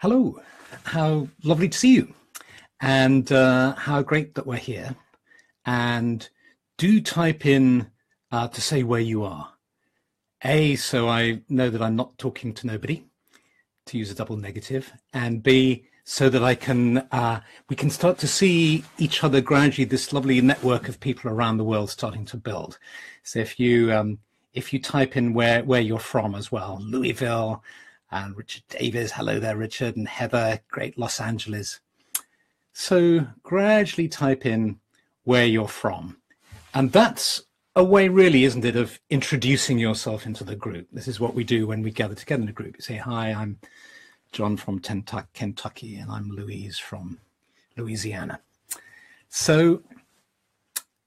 Hello, how lovely to see you, and how great that we're here. And do type in to say where you are. A, so I know that I'm not talking to nobody, to use a double negative, and B, so that I can we can start to see each other gradually, this lovely network of people around the world starting to build. So if you type in where you're from as well, Louisville, and Richard Davis, hello there, Richard, and Heather, great Los Angeles. So gradually type in where you're from. And that's a way, really, isn't it, of introducing yourself into the group. This is what we do when we gather together in a group. You say, hi, I'm John from Kentucky, and I'm Louise from Louisiana. So,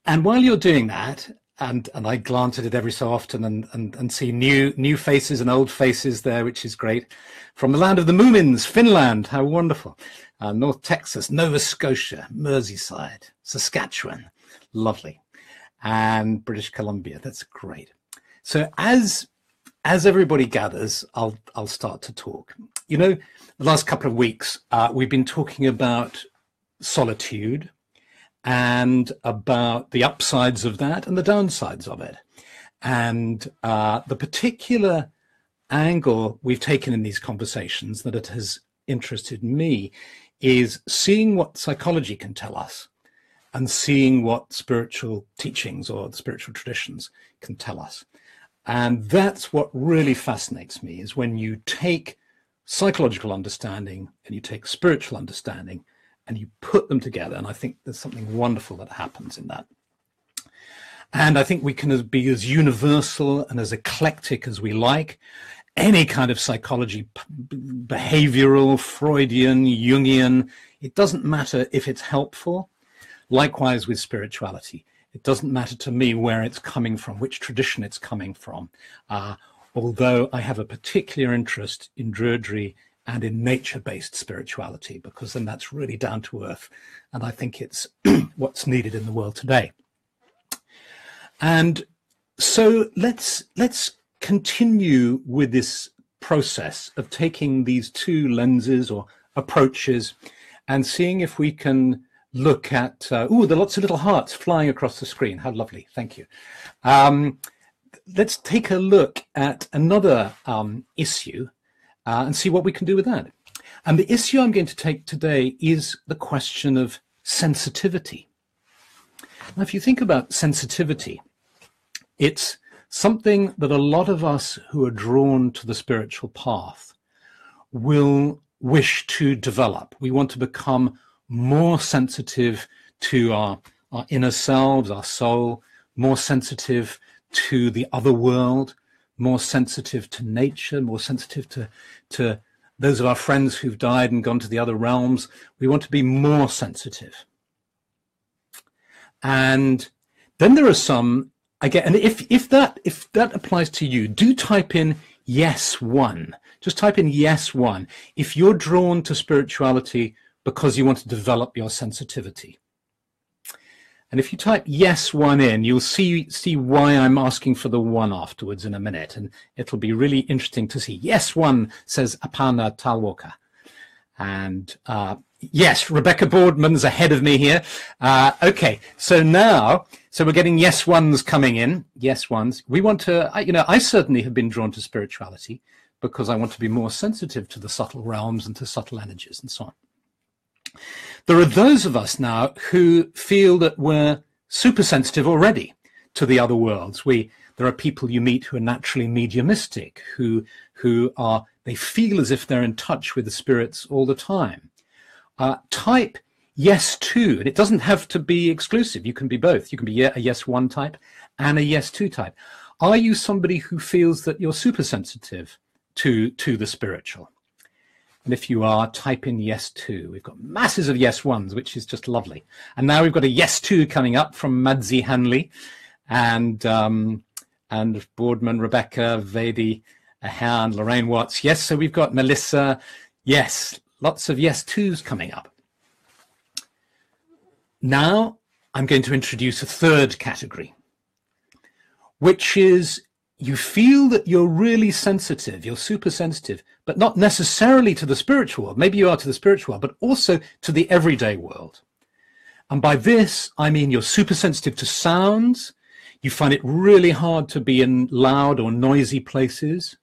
and while you're doing that, and I glance at it every so often and see new faces and old faces there, which is great. From the land of the Moomins, Finland, how wonderful. North Texas, Nova Scotia, Merseyside, Saskatchewan, lovely. And British Columbia, that's great. So as everybody gathers, I'll start to talk. You know, the last couple of weeks, we've been talking about solitude, and about the upsides of that and the downsides of it. And the particular angle we've taken in these conversations that it has interested me is seeing what psychology can tell us and seeing what spiritual teachings or spiritual traditions can tell us. And that's what really fascinates me, is when you take psychological understanding and you take spiritual understanding and you put them together, and I think there's something wonderful that happens in that. And I think we can be as universal and as eclectic as we like. Any kind of psychology, behavioral, Freudian, Jungian, it doesn't matter if it's helpful. Likewise with spirituality. It doesn't matter to me where it's coming from, which tradition it's coming from. Although I have a particular interest in Druidry and in nature-based spirituality, because then that's really down to earth. And I think it's what's needed in the world today. And so let's continue with this process of taking these two lenses or approaches and seeing if we can look at, there are lots of little hearts flying across the screen. How lovely, thank you. Let's take a look at another issue and see what we can do with that. And the issue I'm going to take today is the question of sensitivity. Now, if you think about sensitivity, it's something that a lot of us who are drawn to the spiritual path will wish to develop. We want to become more sensitive to our inner selves, our soul, more sensitive to the other world, more sensitive to nature, more sensitive to those of our friends who've died and gone to the other realms. We want to be more sensitive. And then there are some, and if that applies to you, do type in yes one. Just type in yes one if you're drawn to spirituality because you want to develop your sensitivity. And if you type yes one in, you'll see why I'm asking for the one afterwards in a minute. And it'll be really interesting to see. Yes one, says Apana Talwalker. And yes, Rebecca Boardman's ahead of me here. Okay, so we're getting yes ones coming in. Yes ones. We want to, I certainly have been drawn to spirituality because I want to be more sensitive to the subtle realms and to subtle energies and so on. There are those of us now who feel that we're super sensitive already to the other worlds. There are people you meet who are naturally mediumistic, who they feel as if they're in touch with the spirits all the time. Type yes two, and it doesn't have to be exclusive. You can be both. You can be a yes one type and a yes two type. Are you somebody who feels that you're super sensitive to the spiritual? And if you are, type in yes two. We've got masses of yes ones, which is just lovely. And now we've got a yes two coming up from Madzi Hanley and Boardman, Rebecca, Vedi, and Lorraine Watts. Yes, so we've got Melissa. Yes, lots of yes twos coming up. Now I'm going to introduce a third category, which is you feel that you're really sensitive, you're super sensitive, but not necessarily to the spiritual world. Maybe you are to the spiritual world, but also to the everyday world. And by this, I mean you're super sensitive to sounds. You find it really hard to be in loud or noisy places.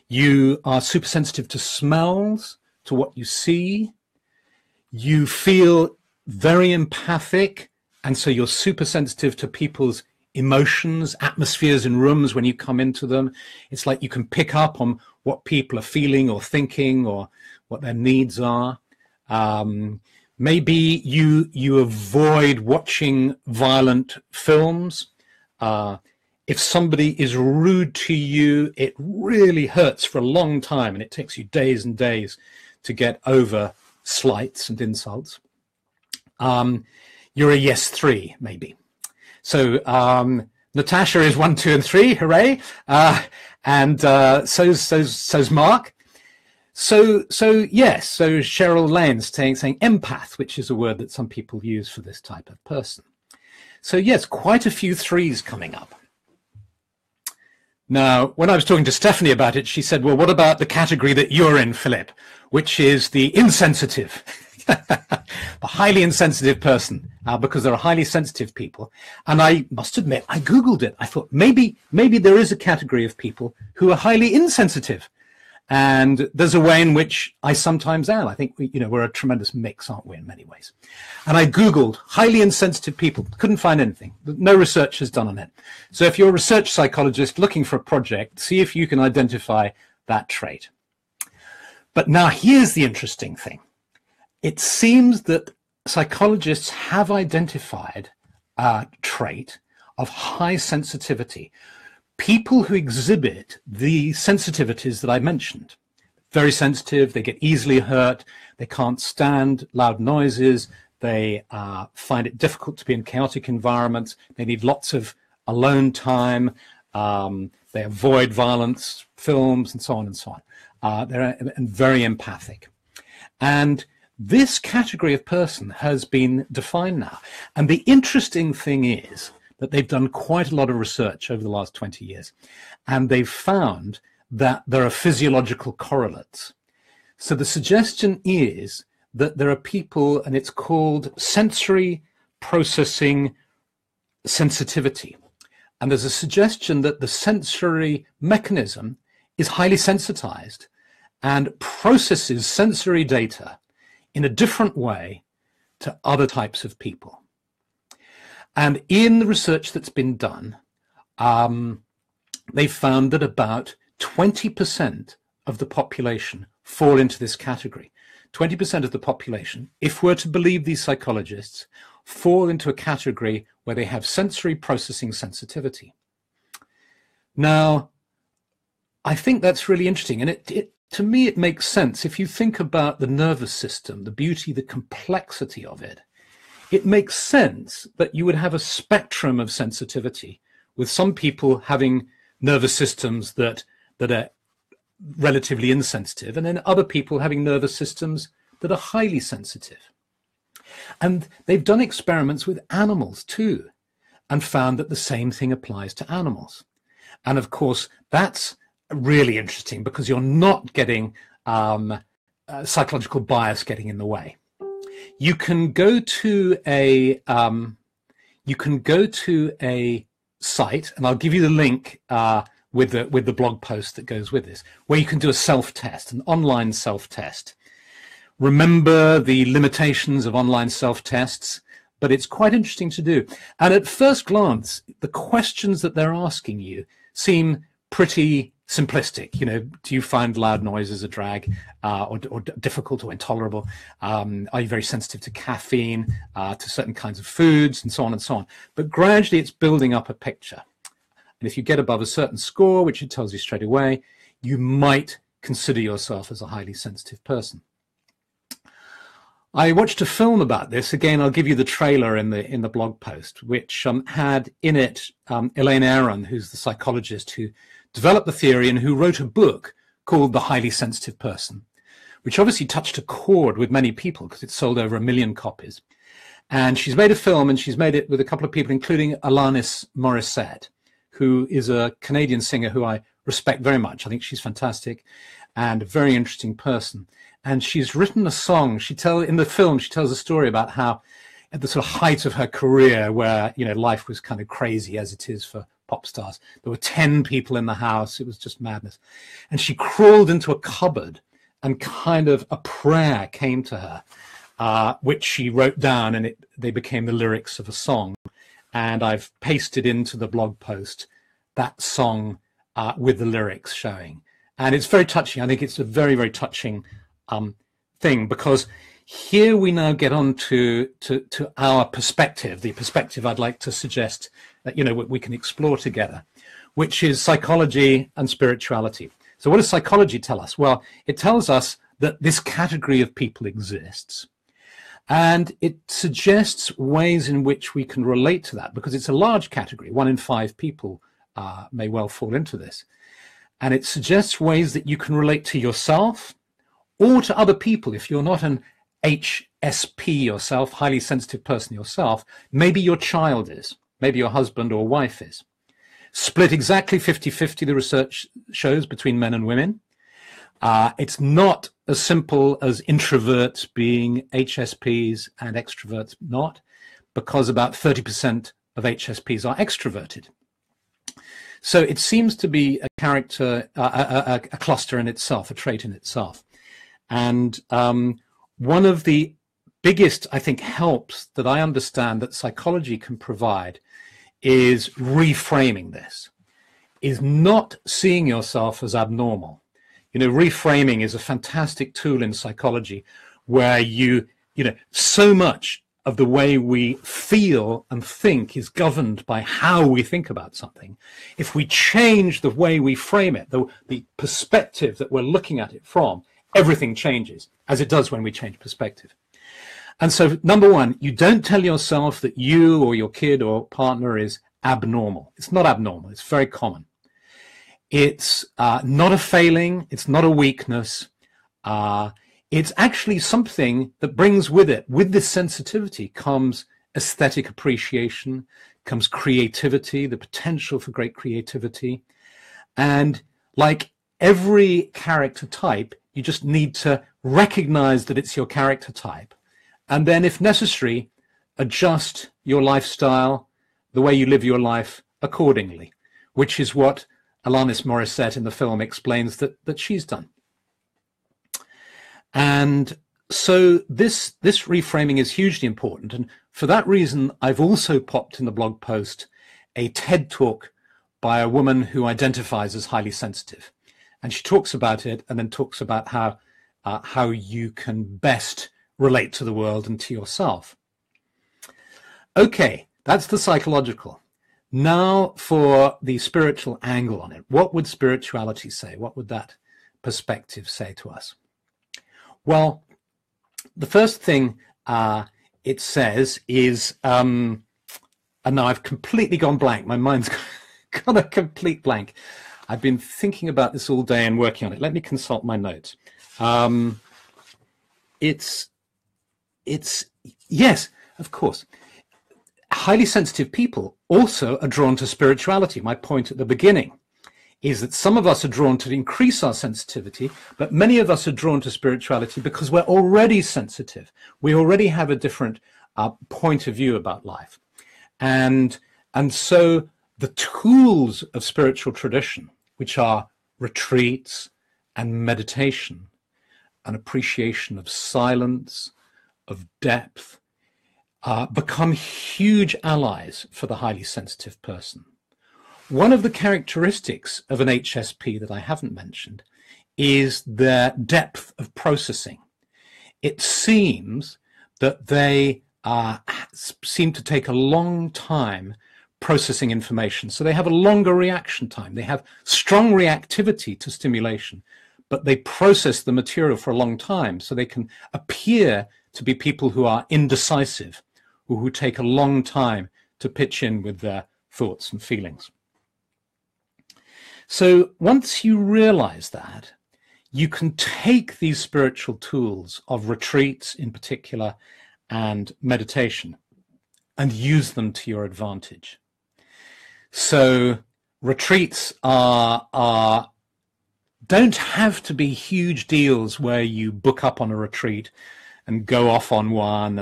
You are super sensitive to smells, to what you see. You feel very empathic, and so you're super sensitive to people's emotions, atmospheres in rooms when you come into them. It's like you can pick up on what people are feeling or thinking or what their needs are. Maybe you avoid watching violent films. If somebody is rude to you, it really hurts for a long time, and it takes you days and days to get over slights and insults. You're a yes 3, maybe. So Natasha is 1, 2, and 3, hooray! And so's Mark. So yes. So Cheryl Lane's saying empath, which is a word that some people use for this type of person. So yes, quite a few 3s coming up. Now, when I was talking to Stephanie about it, she said, well, what about the category that you're in, Philip, which is the insensitive, the highly insensitive person, because there are highly sensitive people. And I must admit, I Googled it. I thought maybe there is a category of people who are highly insensitive. And there's a way in which I sometimes am. I think we're a tremendous mix, aren't we, in many ways? And I Googled highly insensitive people, couldn't find anything. No research is done on it. So if you're a research psychologist looking for a project, see if you can identify that trait. But now here's the interesting thing. It seems that psychologists have identified a trait of high sensitivity. People who exhibit the sensitivities that I mentioned, very sensitive, they get easily hurt, they can't stand loud noises, they find it difficult to be in chaotic environments, they need lots of alone time, they avoid violence, films, and so on and so on. They're very empathic. And this category of person has been defined now. And the interesting thing is that they've done quite a lot of research over the last 20 years, and they've found that there are physiological correlates. So the suggestion is that there are people, and it's called sensory processing sensitivity. And there's a suggestion that the sensory mechanism is highly sensitized and processes sensory data in a different way to other types of people. And in the research that's been done, they found that about 20% of the population fall into this category. 20% of the population, if we're to believe these psychologists, fall into a category where they have sensory processing sensitivity. Now, I think that's really interesting. And to me, it makes sense. If you think about the nervous system, the beauty, the complexity of it, it makes sense that you would have a spectrum of sensitivity, with some people having nervous systems that are relatively insensitive, and then other people having nervous systems that are highly sensitive. And they've done experiments with animals too, and found that the same thing applies to animals. And of course, that's really interesting because you're not getting psychological bias getting in the way. You can go to a site, and I'll give you the link with the blog post that goes with this, where you can do a self-test, an online self-test. Remember the limitations of online self-tests, but it's quite interesting to do. And at first glance, the questions that they're asking you seem pretty simplistic. Do you find loud noises a drag or difficult or intolerable? Are you very sensitive to caffeine, to certain kinds of foods, and so on and so on? But gradually it's building up a picture. And if you get above a certain score, which it tells you straight away, you might consider yourself as a highly sensitive person. I watched a film about this. Again, I'll give you the trailer in the blog post, which had in it Elaine Aron, who's the psychologist who developed the theory and who wrote a book called The Highly Sensitive Person, which obviously touched a chord with many people because it sold over 1 million copies. And she's made a film, and she's made it with a couple of people, including Alanis Morissette, who is a Canadian singer who I respect very much. I think she's fantastic. and a very interesting person. And she's written a song. In the film, she tells a story about how at the sort of height of her career, where, you know, life was kind of crazy as it is for pop stars, there were 10 people in the house. It was just madness. And she crawled into a cupboard, and kind of a prayer came to her, which she wrote down, and they became the lyrics of a song. And I've pasted into the blog post that song with the lyrics showing. And it's very touching. I think it's a very, very touching thing, because here we now get on to our perspective, the perspective I'd like to suggest that, you know, we can explore together, which is psychology and spirituality. So what does psychology tell us? Well, it tells us that this category of people exists, and it suggests ways in which we can relate to that, because it's a large category. 1 in 5 people may well fall into this. And it suggests ways that you can relate to yourself or to other people. If you're not an HSP yourself, highly sensitive person yourself, maybe your child is, maybe your husband or wife is. Split exactly 50-50, the research shows, between men and women. It's not as simple as introverts being HSPs and extroverts not, because about 30% of HSPs are extroverted. So it seems to be a cluster in itself, a trait in itself. And one of the biggest, I think, helps that I understand that psychology can provide is reframing this, is not seeing yourself as abnormal. You know, reframing is a fantastic tool in psychology, where you know, so much of the way we feel and think is governed by how we think about something. If we change the way we frame it, the perspective that we're looking at it from, everything changes, as it does when we change perspective. And so, number one, you don't tell yourself that you or your kid or partner is abnormal. It's not abnormal. It's very common. It's not a failing. It's not a weakness. It's actually something that brings with it, with this sensitivity, comes aesthetic appreciation, comes creativity, the potential for great creativity. And like every character type, you just need to recognize that it's your character type. And then, if necessary, adjust your lifestyle, the way you live your life accordingly, which is what Alanis Morissette in the film explains that she's done. And so this reframing is hugely important. And for that reason, I've also popped in the blog post a TED talk by a woman who identifies as highly sensitive. And she talks about it, and then talks about how you can best relate to the world and to yourself. Okay, that's the psychological. Now for the spiritual angle on it. What would spirituality say? What would that perspective say to us? Well, the first thing it says is, and now I've completely gone blank. My mind's got a complete blank. I've been thinking about this all day and working on it. Let me consult my notes. Yes, of course. Highly sensitive people also are drawn to spirituality. My point at the beginning is that some of us are drawn to increase our sensitivity, but many of us are drawn to spirituality because we're already sensitive. We already have a different point of view about life. And so the tools of spiritual tradition, which are retreats and meditation, an appreciation of silence, of depth, become huge allies for the highly sensitive person. One of the characteristics of an HSP that I haven't mentioned is their depth of processing. It seems that they seem to take a long time processing information. So they have a longer reaction time. They have strong reactivity to stimulation, but they process the material for a long time. So they can appear to be people who are indecisive, or who take a long time to pitch in with their thoughts and feelings. So once you realize that, you can take these spiritual tools of retreats in particular and meditation and use them to your advantage. So retreats are don't have to be huge deals where you book up on a retreat and go off on one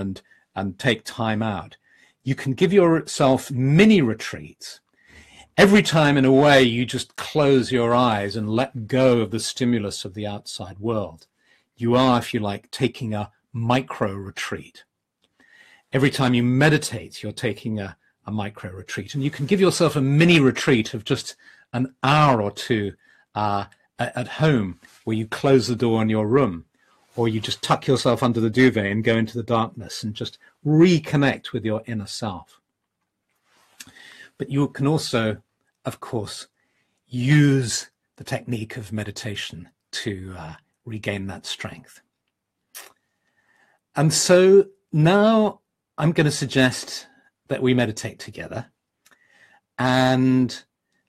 and take time out. You can give yourself mini retreats. Every time, in a way, you just close your eyes and let go of the stimulus of the outside world. You are, if you like, taking a micro retreat. Every time you meditate, you're taking a micro retreat. And you can give yourself a mini retreat of just an hour or two at home, where you close the door in your room, or you just tuck yourself under the duvet and go into the darkness and just reconnect with your inner self. But you can also, of course, use the technique of meditation to regain that strength. And so now I'm going to suggest that we meditate together. And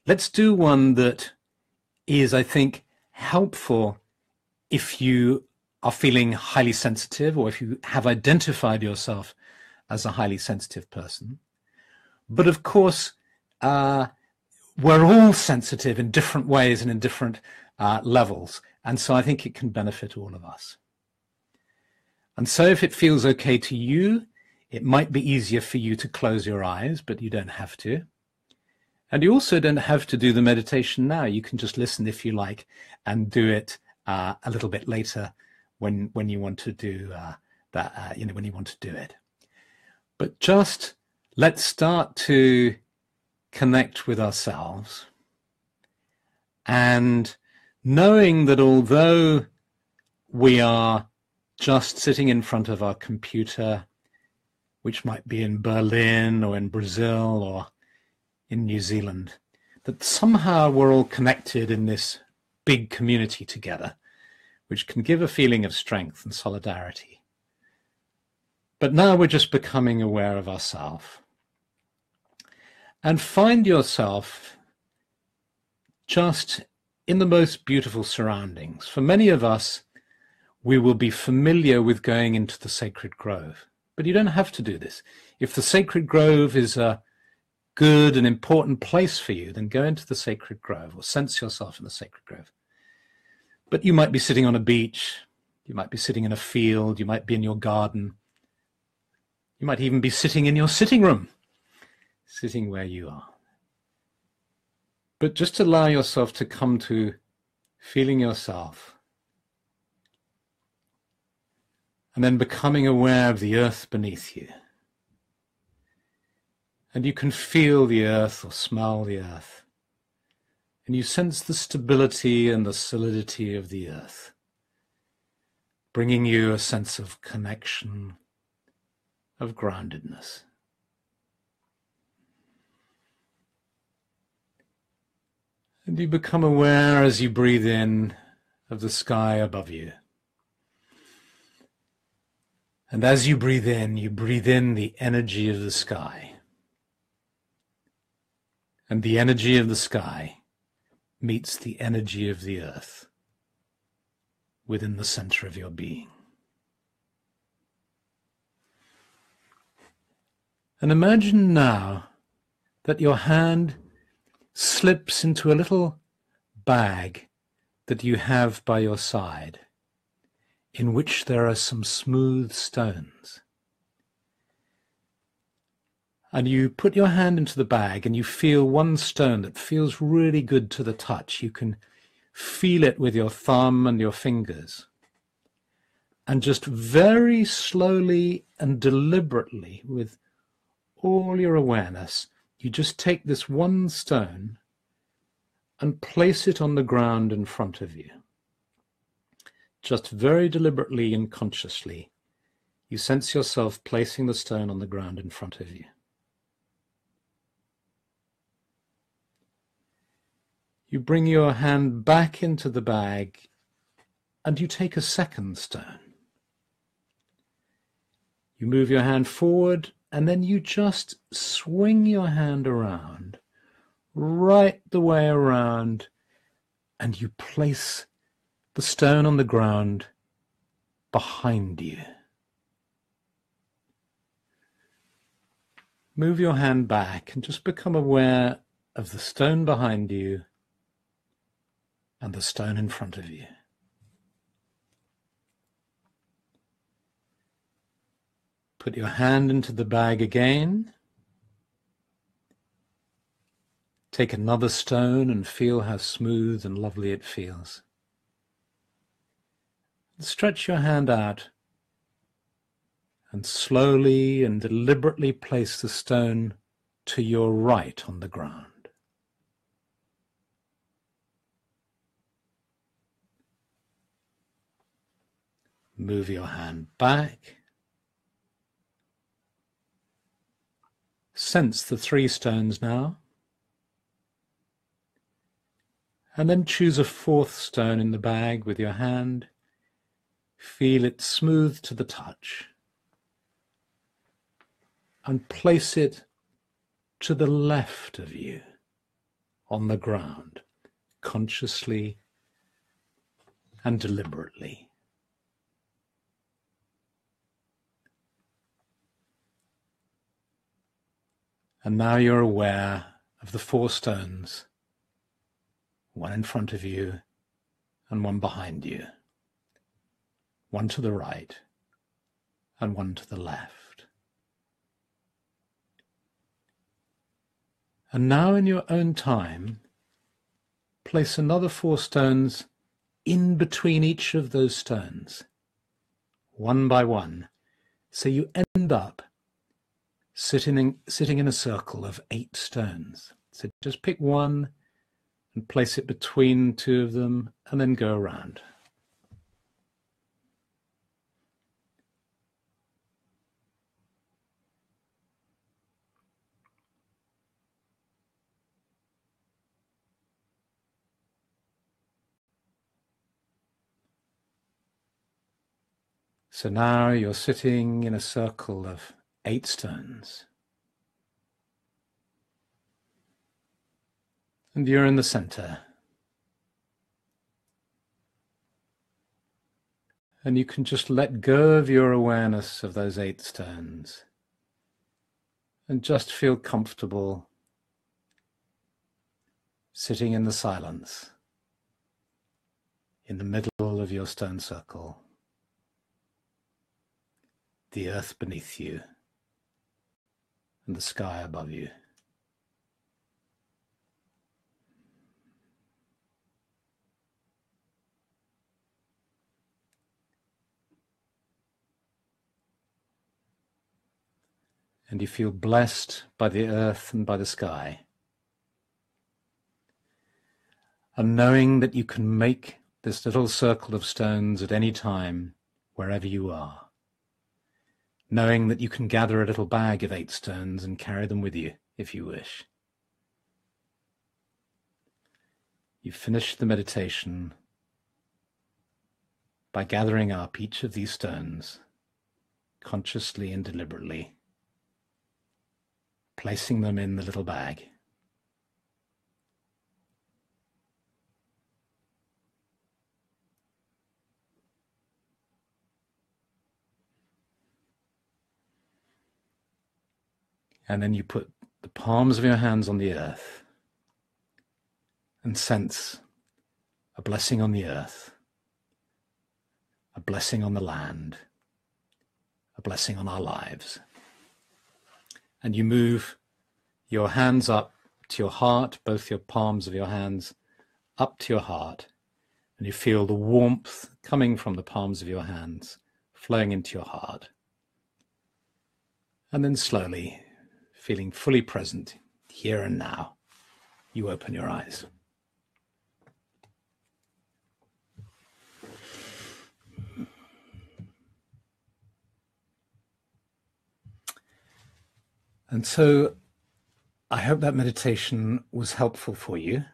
let's do one that is, I think, helpful if you are feeling highly sensitive, or if you have identified yourself as a highly sensitive person. But of course, we're all sensitive in different ways and in different levels. And so I think it can benefit all of us. And so if it feels okay to you, it might be easier for you to close your eyes, but you don't have to. And you also don't have to do the meditation now. You can just listen if you like and do it a little bit later when you want to do when you want to do it. But just let's start to connect with ourselves, and knowing that although we are just sitting in front of our computer, which might be in Berlin or in Brazil or in New Zealand, that somehow we're all connected in this big community together, which can give a feeling of strength and solidarity. But now we're just becoming aware of ourselves. And find yourself just in the most beautiful surroundings. For many of us, we will be familiar with going into the sacred grove. But you don't have to do this. If the sacred grove is a good and important place for you, then go into the sacred grove, or sense yourself in the sacred grove. But you might be sitting on a beach, you might be sitting in a field, you might be in your garden, you might even be sitting in your sitting room, sitting where you are. But just allow yourself to come to feeling yourself, and then becoming aware of the earth beneath you. And you can feel the earth or smell the earth. And you sense the stability and the solidity of the earth, bringing you a sense of connection, of groundedness. And you become aware as you breathe in of the sky above you. And as you breathe in the energy of the sky. And the energy of the sky meets the energy of the earth within the center of your being. And imagine now that your hand slips into a little bag that you have by your side, in which there are some smooth stones. And you put your hand into the bag and you feel one stone that feels really good to the touch. You can feel it with your thumb and your fingers. And just very slowly and deliberately, with all your awareness, you just take this one stone and place it on the ground in front of you. Just very deliberately and consciously, you sense yourself placing the stone on the ground in front of you. You bring your hand back into the bag and you take a second stone. You move your hand forward and then you just swing your hand around, right the way around, and you place the stone on the ground behind you. Move your hand back and just become aware of the stone behind you and the stone in front of you. Put your hand into the bag again. Take another stone and feel how smooth and lovely it feels. Stretch your hand out and slowly and deliberately place the stone to your right on the ground. Move your hand back. Sense the 3 stones now. And then choose a 4th stone in the bag with your hand. Feel it smooth to the touch. And place it to the left of you on the ground, consciously and deliberately. And now you're aware of the 4 stones, one in front of you and one behind you, one to the right and one to the left. And now in your own time, place another 4 stones in between each of those stones, one by one, so you end up sitting in a circle of 8 stones. So just pick one and place it between 2 of them and then go around. So now you're sitting in a circle of 8 stones. And you're in the center. And you can just let go of your awareness of those 8 stones and just feel comfortable sitting in the silence in the middle of your stone circle. The earth beneath you and the sky above you. And you feel blessed by the earth and by the sky. And knowing that you can make this little circle of stones at any time, wherever you are. Knowing that you can gather a little bag of 8 stones and carry them with you if you wish. You finish the meditation by gathering up each of these stones consciously and deliberately, placing them in the little bag. And then you put the palms of your hands on the earth and sense a blessing on the earth, a blessing on the land, a blessing on our lives. And you move your hands up to your heart, both your palms of your hands up to your heart, and you feel the warmth coming from the palms of your hands flowing into your heart. And then slowly, feeling fully present here and now, you open your eyes. And so I hope that meditation was helpful for you.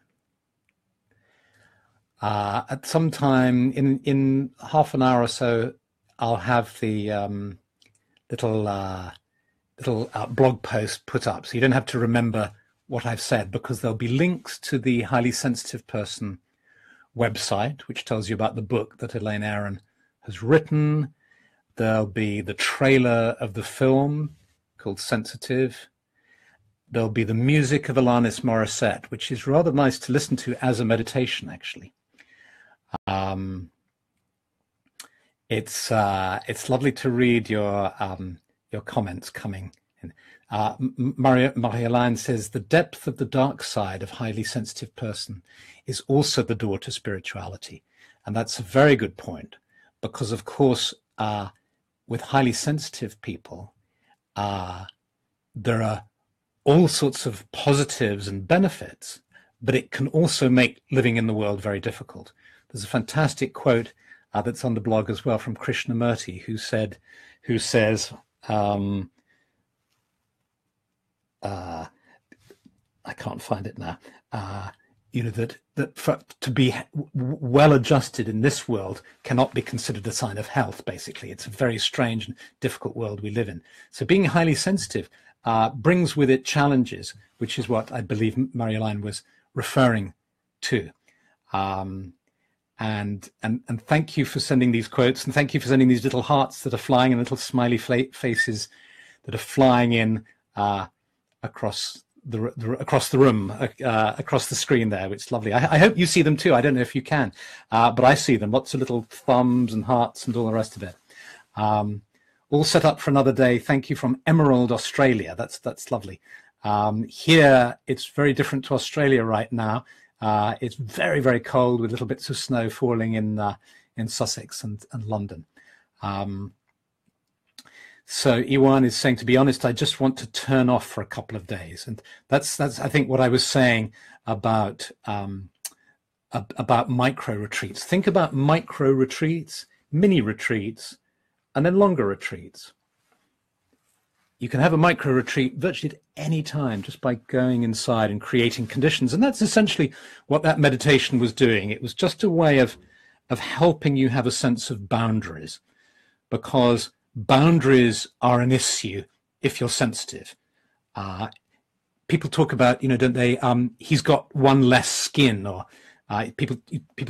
At some time in half an hour or so, I'll have the little blog post put up, so you don't have to remember what I've said, because there'll be links to the Highly Sensitive Person website, which tells you about the book that Elaine Aron has written. There'll be the trailer of the film called Sensitive. There'll be the music of Alanis Morissette, which is rather nice to listen to as a meditation, actually. It's lovely to read your comments coming in. Maria Lyon says, the depth of the dark side of highly sensitive person is also the door to spirituality. And that's a very good point, because of course, with highly sensitive people, there are all sorts of positives and benefits, but it can also make living in the world very difficult. There's a fantastic quote that's on the blog as well from Krishnamurti, who says, I can't find it now, that to be well adjusted in this world cannot be considered a sign of health, basically. It's a very strange and difficult world we live in. So being highly sensitive brings with it challenges, which is what I believe Marie-Line was referring to. And thank you for sending these quotes, and thank you for sending these little hearts that are flying and little smiley faces that are flying in across the room, across the screen there, which is lovely. I hope you see them too. I don't know if you can, but I see them. Lots of little thumbs and hearts and all the rest of it. All set up for another day. Thank you from Emerald, Australia. That's lovely. Here, it's very different to Australia right now. It's very, very cold with little bits of snow falling in Sussex and London. So Iwan is saying, to be honest, I just want to turn off for a couple of days. And that's I think what I was saying about micro retreats. Think about micro retreats, mini retreats, and then longer retreats. You can have a micro retreat virtually at any time just by going inside and creating conditions. And that's essentially what that meditation was doing. It was just a way of helping you have a sense of boundaries, because boundaries are an issue if you're sensitive. People talk about, don't they, he's got one less skin, or people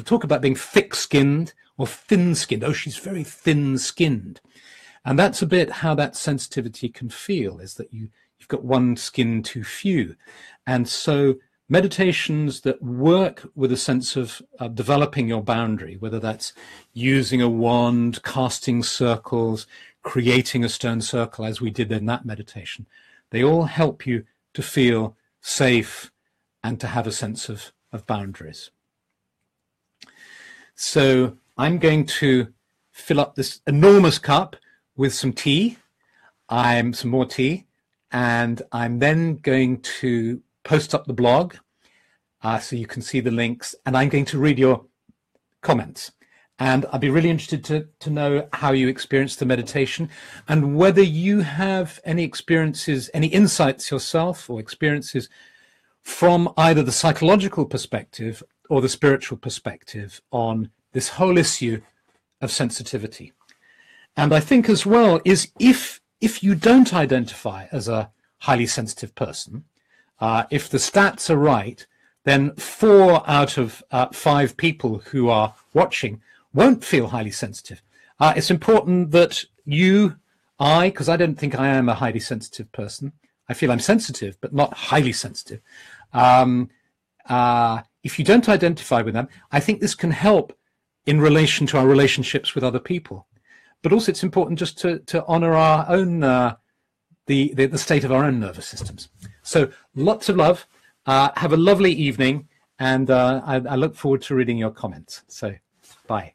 talk about being thick-skinned or thin-skinned. Oh, she's very thin-skinned. And that's a bit how that sensitivity can feel, is that you've got one skin too few. And so meditations that work with a sense of developing your boundary, whether that's using a wand, casting circles, creating a stone circle, as we did in that meditation, they all help you to feel safe and to have a sense of boundaries. So I'm going to fill up this enormous cup with some tea, some more tea, and I'm then going to post up the blog so you can see the links, and I'm going to read your comments. And I'd be really interested to know how you experienced the meditation, and whether you have any experiences, any insights yourself, or experiences from either the psychological perspective or the spiritual perspective on this whole issue of sensitivity. And I think as well is if you don't identify as a highly sensitive person, if the stats are right, then 4 out of 5 people who are watching won't feel highly sensitive. It's important that because I don't think I am a highly sensitive person. I feel I'm sensitive, but not highly sensitive. If you don't identify with them, I think this can help in relation to our relationships with other people. But also it's important just to honor our own, the state of our own nervous systems. So lots of love. Have a lovely evening, and I look forward to reading your comments. So bye.